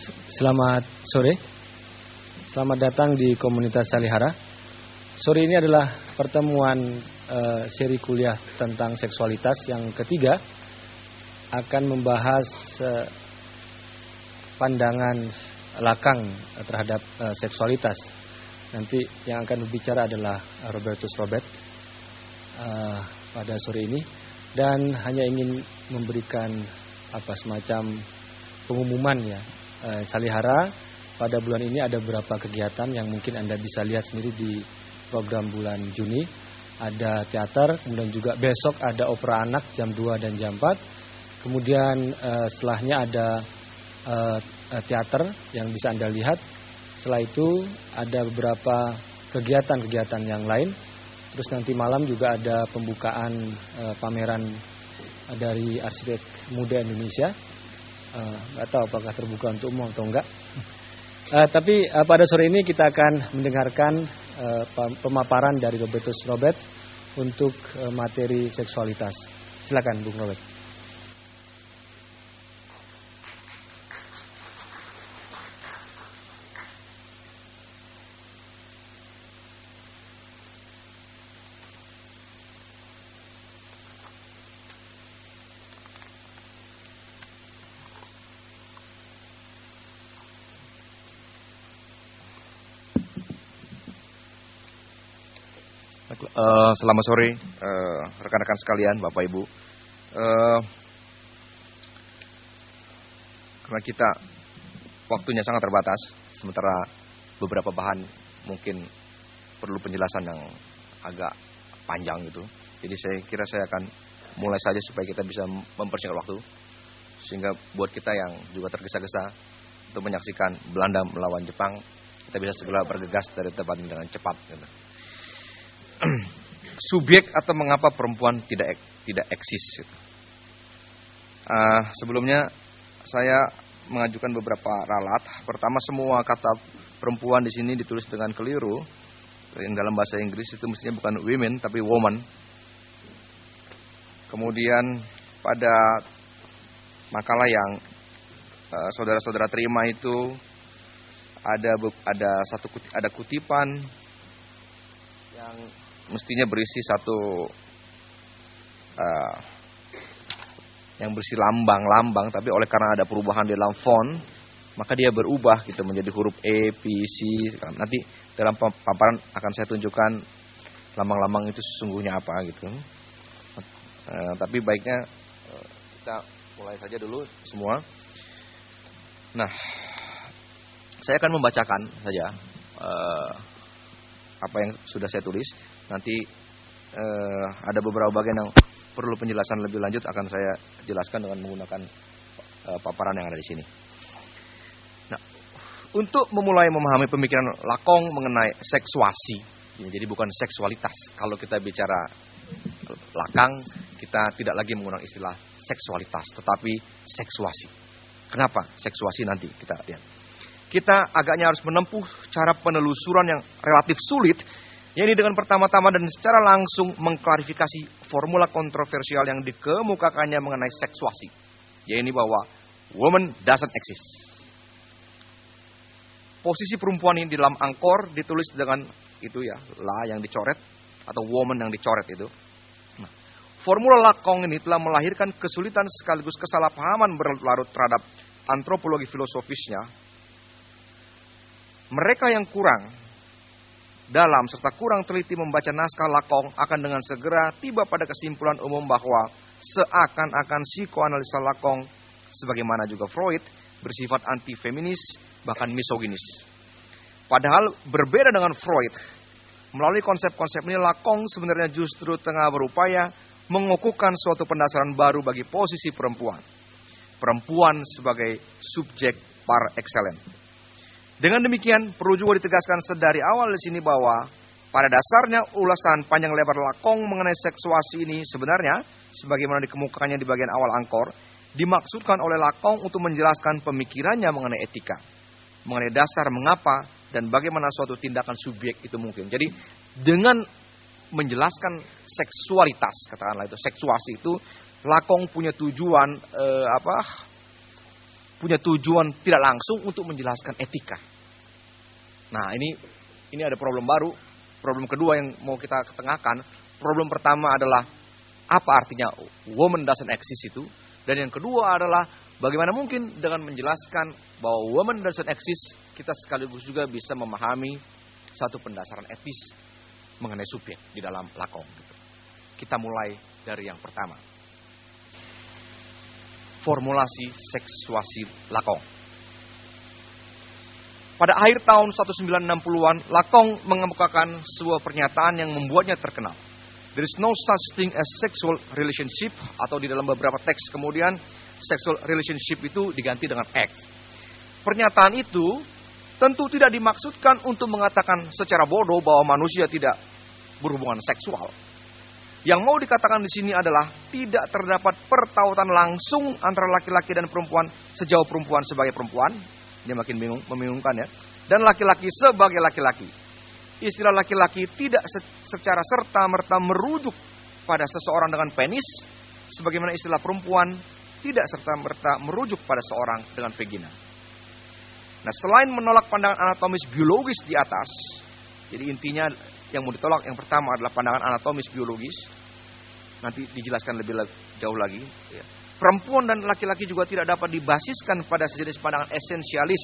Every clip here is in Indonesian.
Selamat sore. Selamat datang di komunitas Salihara. Sore ini adalah pertemuan seri kuliah tentang seksualitas yang ketiga. Akan membahas pandangan Lakang terhadap seksualitas. Nanti yang akan berbicara adalah Robertus Robert pada sore ini. Dan hanya ingin memberikan semacam pengumuman ya. Salihara pada bulan ini ada beberapa kegiatan yang mungkin Anda bisa lihat sendiri di program bulan Juni. Ada teater, kemudian juga besok ada opera anak jam 2 dan jam 4. Kemudian setelahnya ada teater yang bisa Anda lihat. Setelah itu ada beberapa kegiatan-kegiatan yang lain. Terus nanti malam juga ada pembukaan pameran dari arsitek muda Indonesia. Nggak tahu apakah terbuka untuk umum atau enggak. Tapi pada sore ini kita akan mendengarkan pemaparan dari Robertus Robert untuk materi seksualitas. Silakan Bung Robert. Selamat sore rekan-rekan sekalian, Bapak Ibu. Karena kita waktunya sangat terbatas, sementara beberapa bahan mungkin perlu penjelasan yang agak panjang gitu. Jadi saya kira saya akan mulai saja supaya kita bisa mempersingkat waktu, sehingga buat kita yang juga tergesa-gesa untuk menyaksikan Belanda melawan Jepang, kita bisa segera bergegas dari tempat ini dengan cepat gitu. Subjek atau mengapa perempuan tidak eksis. Sebelumnya saya mengajukan beberapa ralat. Pertama, semua kata perempuan di sini ditulis dengan keliru. Yang dalam bahasa Inggris itu mestinya bukan women tapi woman. Kemudian pada makalah yang saudara-saudara terima itu ada kutipan yang mestinya berisi yang berisi lambang-lambang, tapi oleh karena ada perubahan di dalam font, maka dia berubah gitu menjadi huruf E, P, C. Nanti dalam paparan akan saya tunjukkan lambang-lambang itu sesungguhnya apa gitu. Tapi baiknya kita mulai saja dulu semua. Nah, saya akan membacakan saja apa yang sudah saya tulis. Nanti ada beberapa bagian yang perlu penjelasan lebih lanjut akan saya jelaskan dengan menggunakan paparan yang ada di sini. Nah, untuk memulai memahami pemikiran Lakong mengenai seksuasi, jadi bukan seksualitas. Kalau kita bicara Lakang, kita tidak lagi menggunakan istilah seksualitas, tetapi seksuasi. Kenapa seksuasi? Nanti kita lihat. Kita agaknya harus menempuh cara penelusuran yang relatif sulit, yakni dengan pertama-tama dan secara langsung mengklarifikasi formula kontroversial yang dikemukakannya mengenai seksuasi, yakni bahwa woman doesn't exist. Posisi perempuan ini di dalam angkor ditulis dengan itu ya, la yang dicoret atau woman yang dicoret itu. Nah, formula Lakong ini telah melahirkan kesulitan sekaligus kesalahpahaman berlarut terhadap antropologi filosofisnya. Mereka yang kurang dalam serta kurang teliti membaca naskah Lakong akan dengan segera tiba pada kesimpulan umum bahwa seakan-akan psikoanalisa Lakong, sebagaimana juga Freud, bersifat anti-feminis bahkan misoginis. Padahal berbeda dengan Freud, melalui konsep-konsep ini Lakong sebenarnya justru tengah berupaya mengukuhkan suatu pendasaran baru bagi posisi perempuan. Perempuan sebagai subjek par excellence. Dengan demikian, perlu juga ditegaskan sedari awal di sini bahwa pada dasarnya ulasan panjang lebar Lakong mengenai seksuasi ini sebenarnya, sebagaimana dikemukakannya di bagian awal angkor, dimaksudkan oleh Lakong untuk menjelaskan pemikirannya mengenai etika, mengenai dasar mengapa dan bagaimana suatu tindakan subjek itu mungkin. Jadi dengan menjelaskan seksualitas, katakanlah itu seksuasi itu, Lakong punya tujuan punya tujuan tidak langsung untuk menjelaskan etika. Nah, ini ada problem baru. Problem kedua yang mau kita ketengahkan. Problem pertama adalah apa artinya woman doesn't exist itu. Dan yang kedua adalah bagaimana mungkin dengan menjelaskan bahwa woman doesn't exist, kita sekaligus juga bisa memahami satu pendasaran etis mengenai subjek di dalam lakong. Kita mulai dari yang pertama. Formulasi seksuasi lakong. Pada akhir tahun 1960-an, Lakong mengemukakan sebuah pernyataan yang membuatnya terkenal. There is no such thing as sexual relationship, atau di dalam beberapa teks kemudian, sexual relationship itu diganti dengan act. Pernyataan itu tentu tidak dimaksudkan untuk mengatakan secara bodoh bahwa manusia tidak berhubungan seksual. Yang mau dikatakan di sini adalah tidak terdapat pertautan langsung antara laki-laki dan perempuan sejauh perempuan sebagai perempuan. Ini makin membingungkan ya. Dan laki-laki sebagai laki-laki. Istilah laki-laki tidak secara serta-merta merujuk pada seseorang dengan penis, sebagaimana istilah perempuan tidak serta-merta merujuk pada seorang dengan vagina. Nah, selain menolak pandangan anatomis biologis di atas, jadi intinya yang mau ditolak yang pertama adalah pandangan anatomis biologis. Nanti dijelaskan lebih jauh lagi. Ya. Perempuan dan laki-laki juga tidak dapat dibasiskan pada sejenis pandangan esensialis.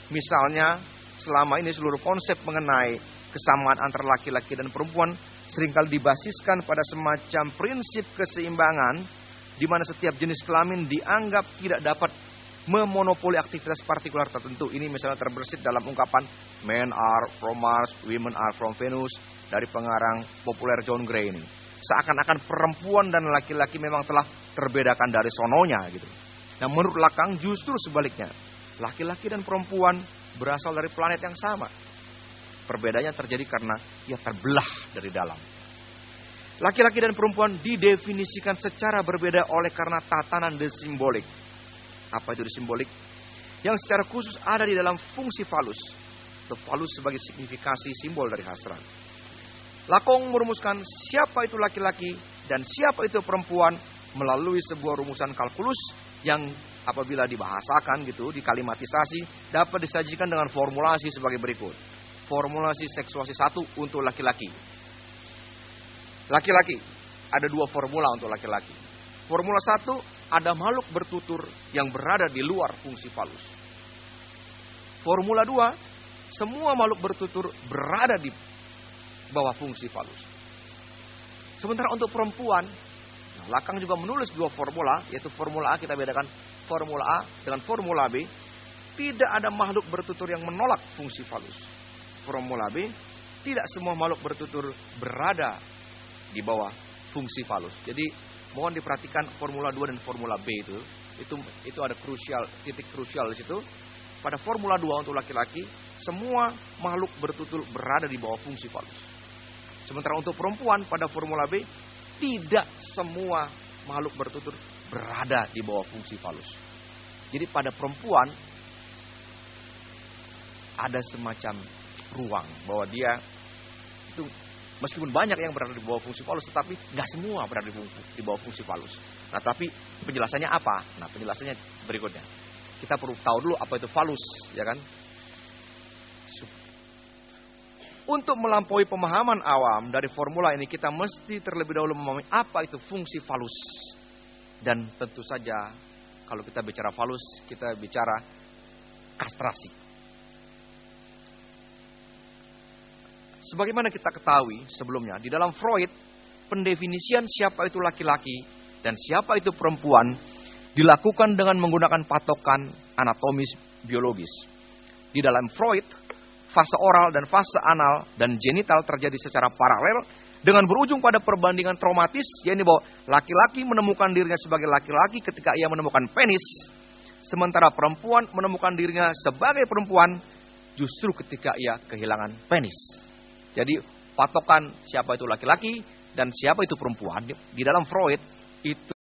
Misalnya, selama ini seluruh konsep mengenai kesamaan antara laki-laki dan perempuan seringkali dibasiskan pada semacam prinsip keseimbangan, di mana setiap jenis kelamin dianggap tidak dapat memonopoli aktivitas partikular tertentu. Ini misalnya terbersit dalam ungkapan men are from Mars, women are from Venus dari pengarang populer John Gray ini. Seakan-akan perempuan dan laki-laki memang telah terbedakan dari sononya gitu. Nah, menurut Lakang justru sebaliknya. Laki-laki dan perempuan berasal dari planet yang sama. Perbedaannya terjadi karena ia terbelah dari dalam. Laki-laki dan perempuan didefinisikan secara berbeda oleh karena tatanan desimbolik. Apa itu desimbolik? Yang secara khusus ada di dalam fungsi falus. Atau falus sebagai signifikasi simbol dari hasrat. Lakong merumuskan siapa itu laki-laki dan siapa itu perempuan melalui sebuah rumusan kalkulus yang apabila dibahasakan gitu, dikalimatisasi, dapat disajikan dengan formulasi sebagai berikut. Formulasi seksuasi 1 untuk laki-laki. Laki-laki, ada 2 formula untuk laki-laki. Formula 1, ada makhluk bertutur yang berada di luar fungsi falus. Formula 2, semua makhluk bertutur berada di bawah fungsi falus. Sementara untuk perempuan, Lakang juga menulis 2 formula, yaitu formula A kita bedakan formula A dengan formula B. Tidak ada makhluk bertutur yang menolak fungsi falus. Formula B, tidak semua makhluk bertutur berada di bawah fungsi falus. Jadi mohon diperhatikan formula 2 dan formula B itu ada titik krusial di situ. Pada formula 2 untuk laki-laki, semua makhluk bertutur berada di bawah fungsi falus. Sementara untuk perempuan pada formula B, tidak semua makhluk bertutur berada di bawah fungsi falus. Jadi pada perempuan ada semacam ruang bahwa dia itu meskipun banyak yang berada di bawah fungsi falus, tetapi nggak semua berada di bawah fungsi falus. Nah, tapi penjelasannya apa? Nah, penjelasannya berikutnya. Kita perlu tahu dulu apa itu falus, ya kan? Untuk melampaui pemahaman awam dari formula ini, kita mesti terlebih dahulu memahami apa itu fungsi falus. Dan tentu saja kalau kita bicara falus, kita bicara kastrasi. Sebagaimana kita ketahui sebelumnya, di dalam Freud, pendefinisian siapa itu laki-laki dan siapa itu perempuan dilakukan dengan menggunakan patokan anatomis biologis. Di dalam Freud, fase oral dan fase anal dan genital terjadi secara paralel dengan berujung pada perbandingan traumatis, yaitu bahwa laki-laki menemukan dirinya sebagai laki-laki ketika ia menemukan penis, sementara perempuan menemukan dirinya sebagai perempuan justru ketika ia kehilangan penis. Jadi patokan siapa itu laki-laki dan siapa itu perempuan di dalam Freud itu